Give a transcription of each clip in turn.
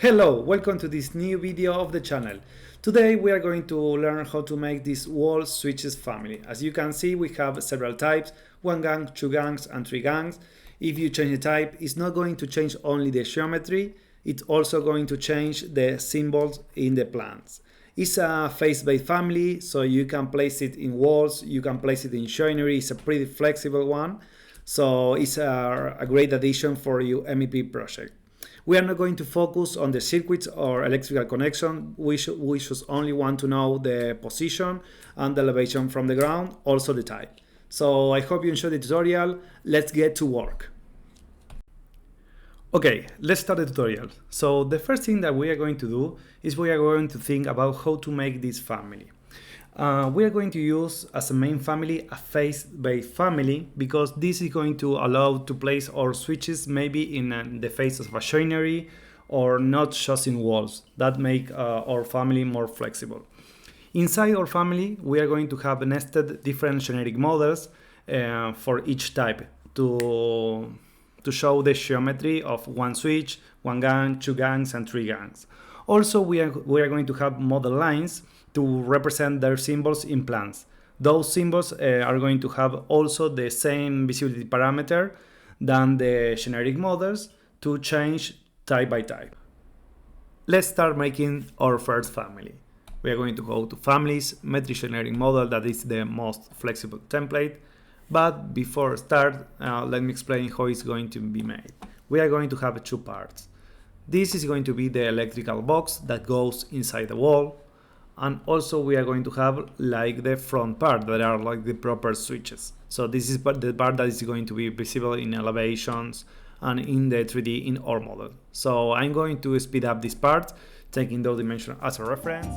Hello, welcome to this new video of the channel. Today we are going to learn how to make this wall switches family. As you can see, we have several types: one gang, two gangs, and three gangs. If you change the type, it's not going to change only the geometry, it's also going to change the symbols in the plans. It's a face-based family, so you can place it in walls, you can place it in joinery. It's a pretty flexible one, so it's a great addition for your MEP project. We are not going to focus on the circuits or electrical connection. We just only want to know the position and the elevation from the ground, also the type. So I hope you enjoyed the tutorial. Let's get to work. Okay, let's start the tutorial. So the first thing that we are going to do is we are going to think about how to make this family. We are going to use as a main family a face-based family, because this is going to allow to place our switches maybe in the faces of a joinery or not just in walls. That make our family more flexible. Inside our family, we are going to have nested different generic models for each type to show the geometry of one switch, one gang, two gangs, and three gangs. Also, we are going to have model lines to represent their symbols in plans. Those symbols are going to have also the same visibility parameter than the generic models to change type by type. Let's start making our first family. We are going to go to families, metric generic model, that is the most flexible template. But before start, let me explain how it's going to be made. We are going to have two parts. This is going to be the electrical box that goes inside the wall. And also we are going to have like the front part that are like the proper switches. So this is the part that is going to be visible in elevations and in the 3D in our model. So I'm going to speed up this part, taking those dimensions as a reference.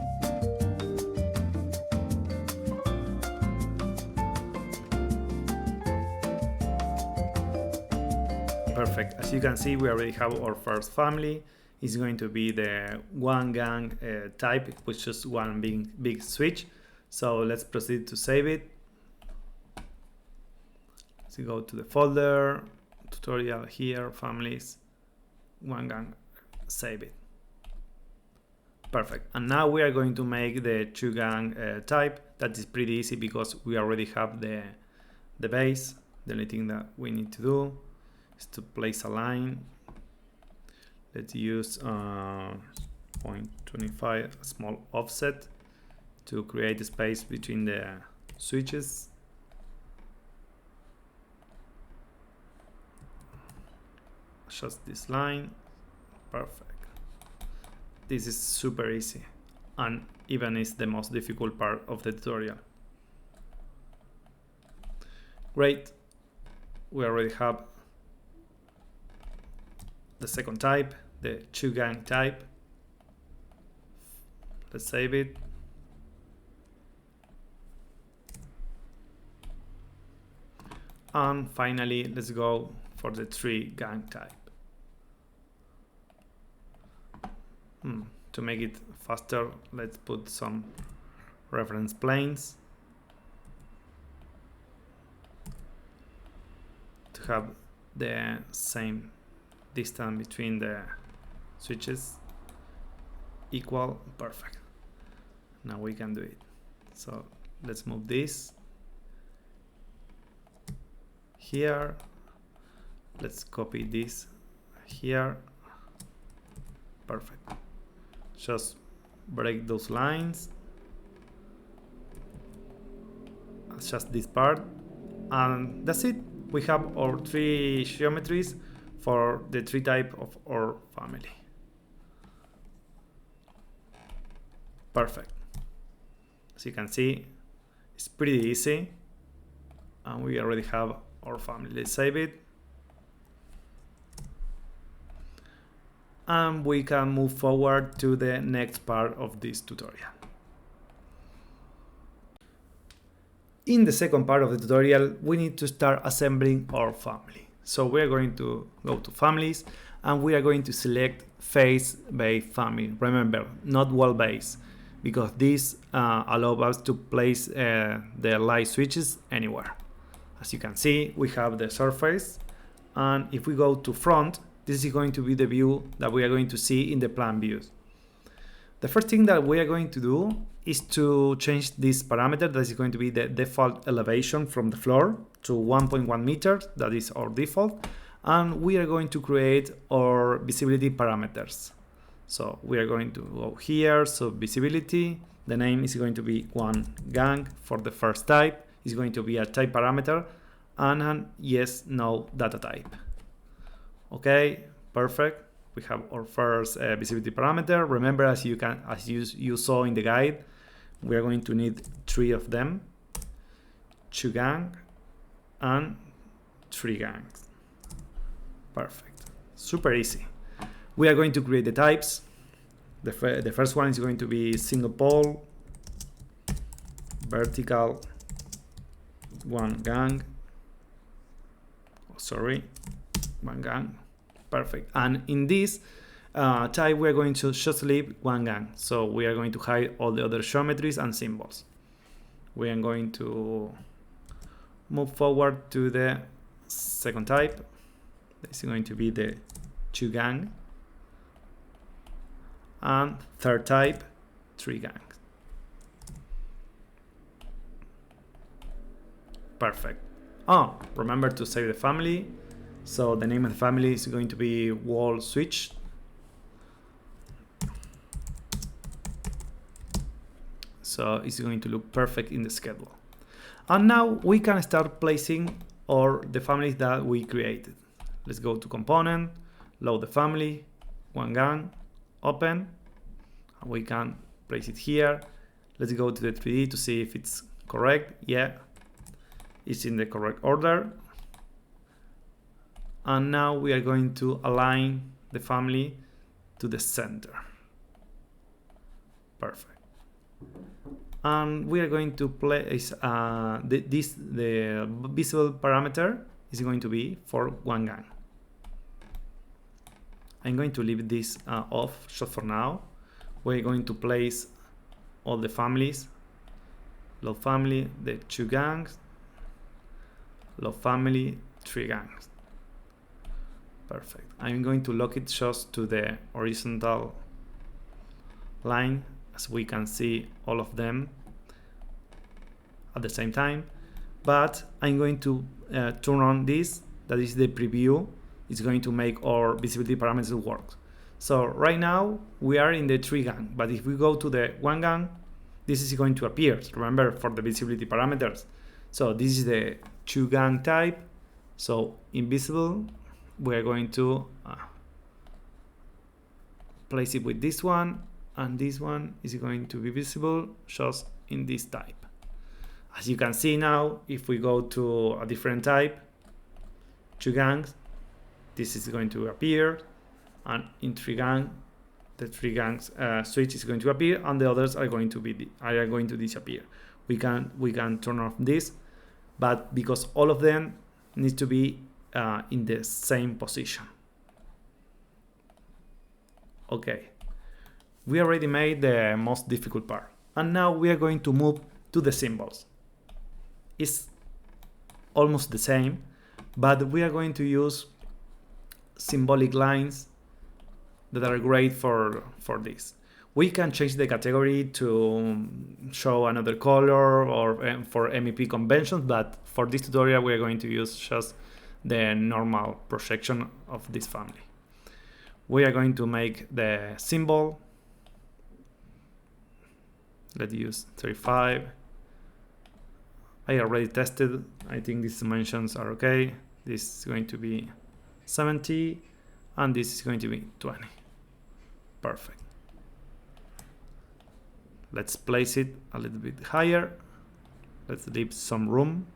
Perfect. As you can see, we already have our first family. It's going to be the one gang type, which is one big switch. So let's proceed to save it. So go to the folder, tutorial here, families, one gang, save it. Perfect. And now we are going to make the two gang type. That is pretty easy because we already have the base. The only thing that we need to do is to place a line. Let's use 0.25, a small offset, to create a space between the switches. Just this line. Perfect. This is super easy, and even is the most difficult part of the tutorial. Great. We already have the second type, the two gang type. Let's save it. And finally, let's go for the three gang type. To make it faster, let's put some reference planes to have the same distance between the switches equal. Perfect. Now we can do it. So let's move this here. Let's copy this here. Perfect. Just break those lines. Just this part, and that's it. We have our three geometries for the three type of our family. Perfect. As you can see, it's pretty easy, and we already have our family. Let's save it, and we can move forward to the next part of this tutorial. In the second part of the tutorial, we need to start assembling our family. So we are going to go to families, and we are going to select face-based family. Remember, not wall-based, because this allows us to place the light switches anywhere. As you can see, we have the surface, and if we go to front, This is going to be the view that we are going to see in the plan views. The first thing that we are going to do is to change this parameter that is going to be the default elevation from the floor to 1.1 meters. That is our default. And we are going to create our visibility parameters. So we are going to go here. So visibility, the name is going to be one gang for the first type. It's going to be a type parameter and an yes, no data type. Okay, perfect. We have our first visibility parameter. Remember, as you saw in the guide, we are going to need 3 of them: 2 gang and 3 gangs. Perfect. Super easy. We are going to create the types. The first one is going to be single pole, vertical, one gang. One gang. Perfect. And in this type, we are going to just leave one gang. So we are going to hide all the other geometries and symbols. We are going to move forward to the second type. This is going to be the 2 gang. And third type, 3 gangs. Perfect. Oh, remember to save the family. So the name of the family is going to be wall switch. So it's going to look perfect in the schedule. And now we can start placing the families that we created. Let's go to component, load the family, one gang, open. And we can place it here. Let's go to the 3D to see if it's correct. Yeah, it's in the correct order. And now we are going to align the family to the center. Perfect. And we are going to place the visible parameter is going to be for one gang. I'm going to leave this off just for now. We're going to place all the families. Load family, the 2 gangs. Load family, 3 gangs. Perfect. I'm going to lock it just to the horizontal line, as we can see all of them at the same time. But I'm going to turn on this, that is the preview. It's going to make our visibility parameters work. So right now we are in the 3 gang, but if we go to the 1 gang, this is going to appear. Remember, for the visibility parameters. So this is the 2 gang type. So invisible, we are going to place it with this one, and this one is going to be visible just in this type. As you can see now, if we go to a different type, 2 gangs, this is going to appear, and in 3 gang, the 3 gangs switch is going to appear, and the others are going to disappear. We can turn off this, but because all of them need to be in the same position. Okay, we already made the most difficult part, and now we are going to move to the symbols. It's almost the same, but we are going to use symbolic lines that are great for this. We can change the category to show another color or for MEP conventions, but for this tutorial we are going to use just the normal projection of this family. We are going to make the symbol. Let's use 35. I already tested. I think these dimensions are okay. This is going to be 70 and this is going to be 20. Perfect. Let's place it a little bit higher. Let's leave some room.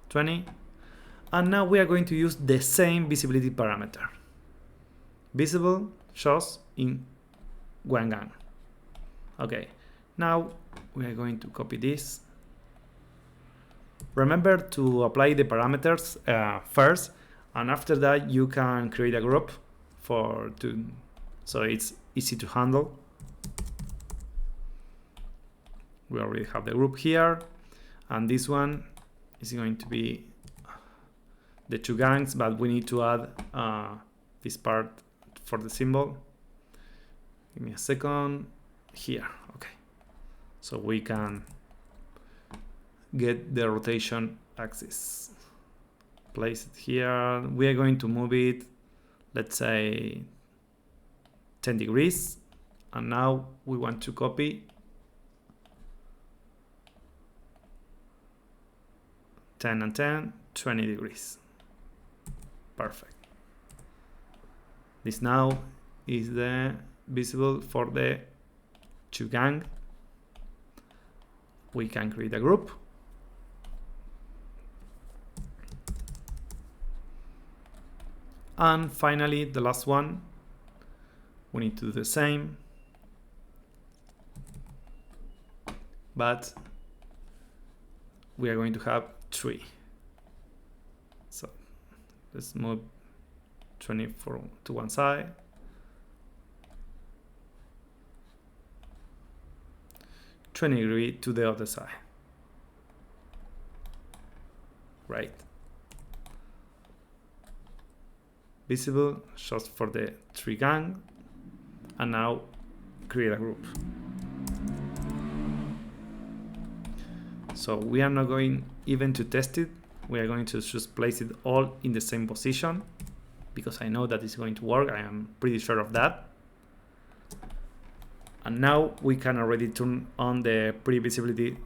20. And now we are going to use the same visibility parameter. Visible shows in one gang. Okay, now we are going to copy this. Remember to apply the parameters first, and after that you can create a group so it's easy to handle. We already have the group here, and this one is going to be the 2 gangs, but we need to add this part for the symbol. Give me a second. Here, okay. So we can get the rotation axis. Place it here. We are going to move it, let's say 10 degrees. And now we want to copy 10 and 10, 20 degrees. Perfect. This now is the visible for the gang. We can create a group. And finally, the last one, we need to do the same, but we are going to have 3. So let's move 24 to one side. Degree to the other side. Right. Visible just for the 3 gang. And now create a group. So we are not going even to test it. We are going to just place it all in the same position because I know that it's going to work. I am pretty sure of that. And now we can already turn on the pre-visibility.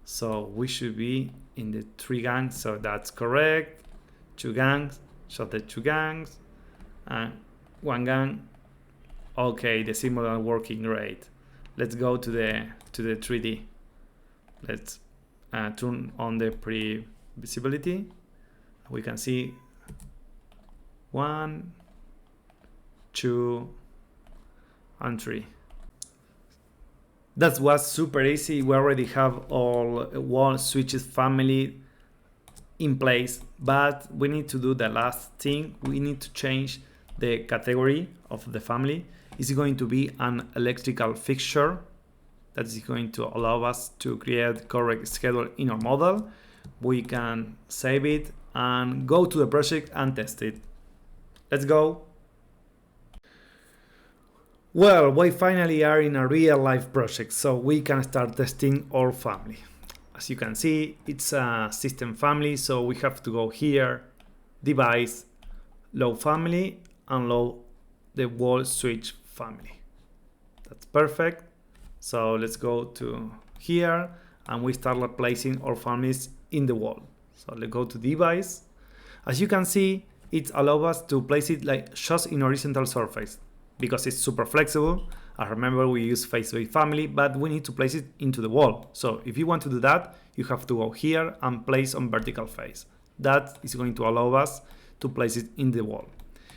So we should be in the 3 gangs, so that's correct. 2 gangs, so the 2 gangs, and 1 gang. Okay, the symbol are working great. Let's go to the 3D. Let's turn on the pre-visibility. We can see 1, 2, and 3. That was super easy. We already have all wall switches family in place, but we need to do the last thing. We need to change the category of the family. It's going to be an electrical fixture. That is going to allow us to create correct schedule in our model. We can save it and go to the project and test it. Let's go. Well, we finally are in a real life project, so we can start testing our family. As you can see, it's a system family, so we have to go here, device, load family, and load the wall switch family. That's perfect. So let's go to here and we start placing our families in the wall. So let's go to device. As you can see, it allows us to place it like just in horizontal surface because it's super flexible. I remember we use face-based family, but we need to place it into the wall. So if you want to do that, you have to go here and place on vertical face. That is going to allow us to place it in the wall.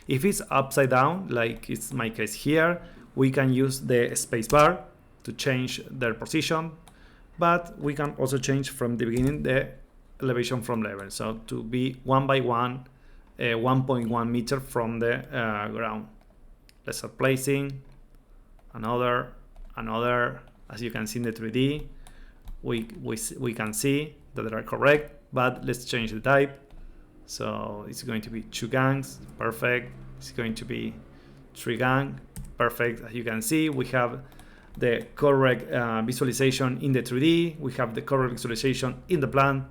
If it's upside down, like it's my case here, we can use the spacebar to change their position, but we can also change from the beginning the elevation from level. So to be 1 by 1, 1.1 meter from the ground. Let's start placing another. As you can see in the 3D, we can see that they are correct, but let's change the type. So it's going to be 2 gangs, perfect. It's going to be 3 gang, perfect. As you can see, we have the correct visualization in the 3D. We have the correct visualization in the plan.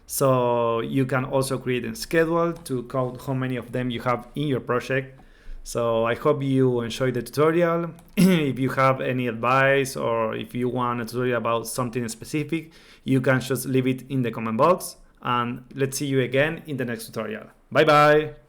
So you can also create a schedule to count how many of them you have in your project. So I hope you enjoyed the tutorial. If you have any advice or if you want a tutorial about something specific, you can just leave it in the comment box. And let's see you again in the next tutorial. Bye bye.